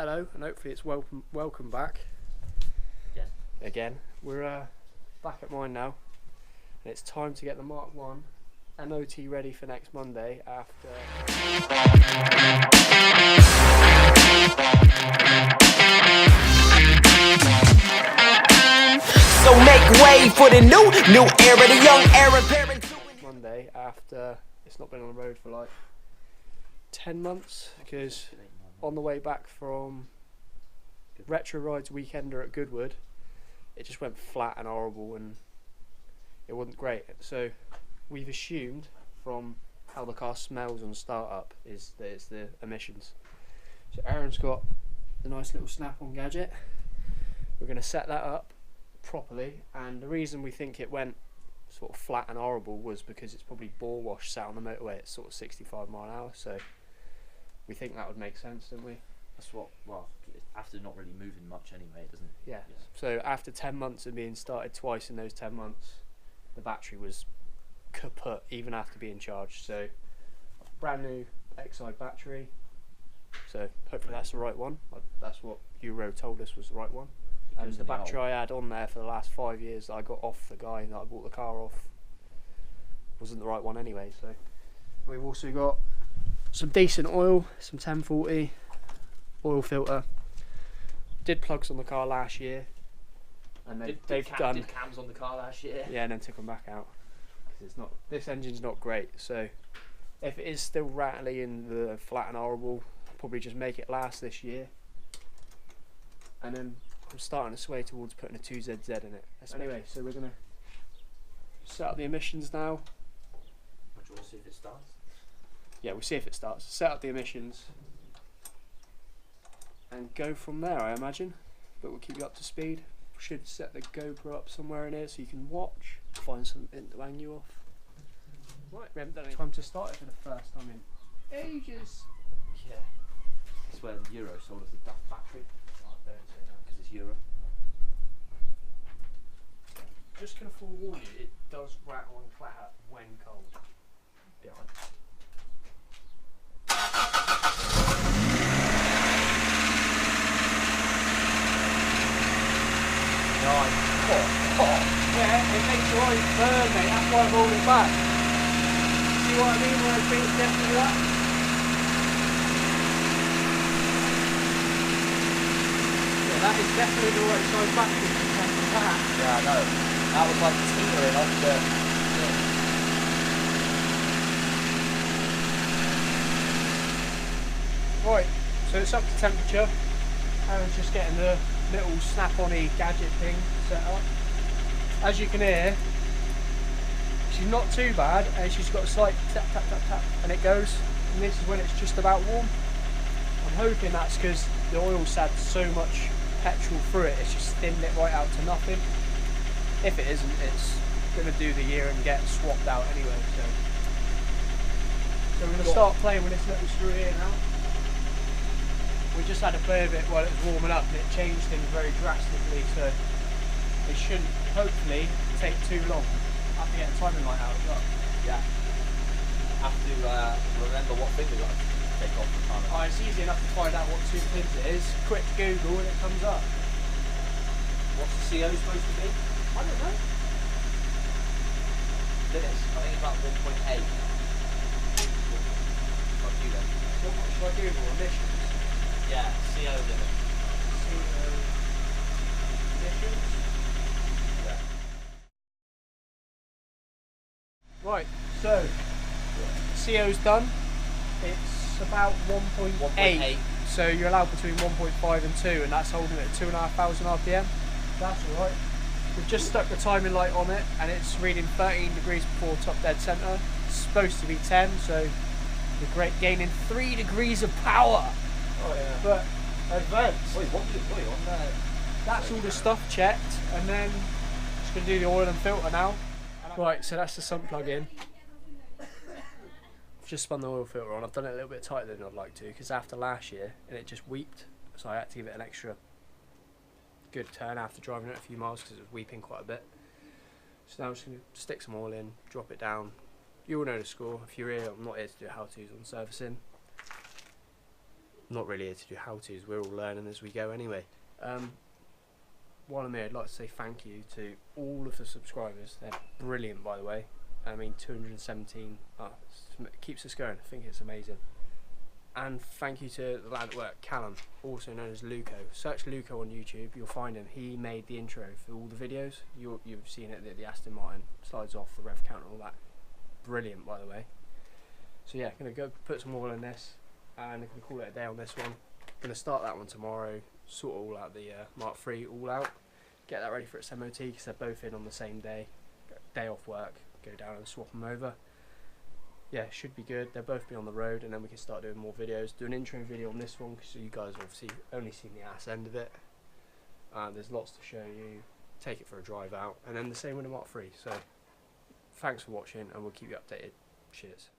Hello, and hopefully it's welcome back. Again. We're back at mine now, and it's time to get the Mk1 MOT ready for next Monday after... So make way for the new era, the young era. Monday after it's not been on the road for like 10 months, because on the way back from Retro Rides Weekender at Goodwood, it just went flat and horrible and it wasn't great. So we've assumed from how the car smells on startup is that it's the emissions. So Aaron's got the nice little snap-on gadget. We're going to set that up properly, and the reason we think it went sort of flat and horrible was because it's probably bore wash sat on the motorway at sort of 65 mile an hour, so we think that would make sense, don't we? That's what, well, after not really moving much anyway, it doesn't... Yeah. So after 10 months of being started twice in those 10 months, the battery was kaput even after being charged. So brand new Xide battery, so hopefully that's the right one. That's what Euro told us was the right one. And the battery I had on there for the last 5 years that I got off the guy that I bought the car off wasn't the right one anyway. So we've also got some decent oil, some 1040 oil filter. Did plugs on the car last year, and they've done cams on the car last year. Yeah, and then took them back out because it's not. This engine's not great. So if it is still rattly and the flat and horrible, I'll probably just make it last this year. And then I'm starting to sway towards putting a 2ZZ in it. Anyway, so we're gonna set up the emissions now. Which we'll see if it starts. Yeah, we'll see if it starts. Set up the emissions and go from there, I imagine. But we'll keep you up to speed. Should set the GoPro up somewhere in here so you can watch. Find something to hang you off. Right, we haven't done any time to start it for the first time in ages. Yeah. That's when Euro sold us the Duff battery. I don't say that because it's Euro. Just gonna forewarn you, it does rattle and clatter when cold. Yeah. Nice. Yeah, it makes your eyes burn, mate. That's why I rolled it back. See what I mean when I think it's definitely that? Yeah, that is definitely the right size battery compared to that. Yeah, I know. That was like teetering off the... Right, so it's up to temperature. Aaron's just getting the little snap-on-y gadget thing set up. As you can hear, she's not too bad, and she's got a slight tap tap tap tap, and it goes. And this is when it's just about warm. I'm hoping that's because the oil's had so much petrol through it, it's just thinned it right out to nothing. If it isn't, it's going to do the year and get swapped out anyway. So we're going to start playing with this little screw here now. We just had to play a bit while it was warming up, and it changed things very drastically, so it shouldn't hopefully take too long. I have to get the timing light out as well. Yeah. Have to remember what thing we got to take off the timer. Oh, it's easy enough to find out what 2 pins it is. Quick Google and it comes up. What's the CO supposed to be? I don't know. Limits. I think it's about 1.8. Fuck you then. What should I Google? Emissions? Yeah, CO limit. CO emissions? Yeah. Right, so CO's done. It's about 1.8. So you're allowed between 1.5 and 2, and that's holding it at 2,500 RPM. That's alright. We've just stuck the timing light on it, and it's reading 13 degrees before top dead centre. It's supposed to be 10, so we're gaining 3 degrees of power. Oh yeah. But advanced. Wait, what did you on there? That's all the stuff checked, and then just going to do the oil and filter now. Right, so that's the sump plug in. I've just spun the oil filter on. I've done it a little bit tighter than I'd like to, because after last year, and it just weeped, so I had to give it an extra good turn after driving it a few miles because it was weeping quite a bit. So now I'm just going to stick some oil in, drop it down. You all know the score. If you're here, I'm not here to do how-tos on servicing. not really here to do how-tos, we're all learning as we go anyway. While I'm here, I'd like to say thank you to all of the subscribers. They're brilliant, by the way. I mean, 217, it keeps us going. I think it's amazing. And thank you to the lad at work, Callum, also known as Luco. Search Luco on YouTube, you'll find him. He made the intro for all the videos. You've seen it, the Aston Martin slides off, the rev count and all that. Brilliant, by the way. So yeah, going to go put some oil in this, and I'm going to call it a day on this one. Going to start that one tomorrow, sort all out the Mark III all out, get that ready for its MOT, because they're both in on the same day. Day off work, go down and swap them over. Yeah, should be good. They'll both be on the road, and then we can start doing more videos. Do an intro video on this one, because you guys have obviously only seen the ass end of it. There's lots to show you. Take it for a drive out, and then the same with the Mark III. So, thanks for watching, and we'll keep you updated. Cheers.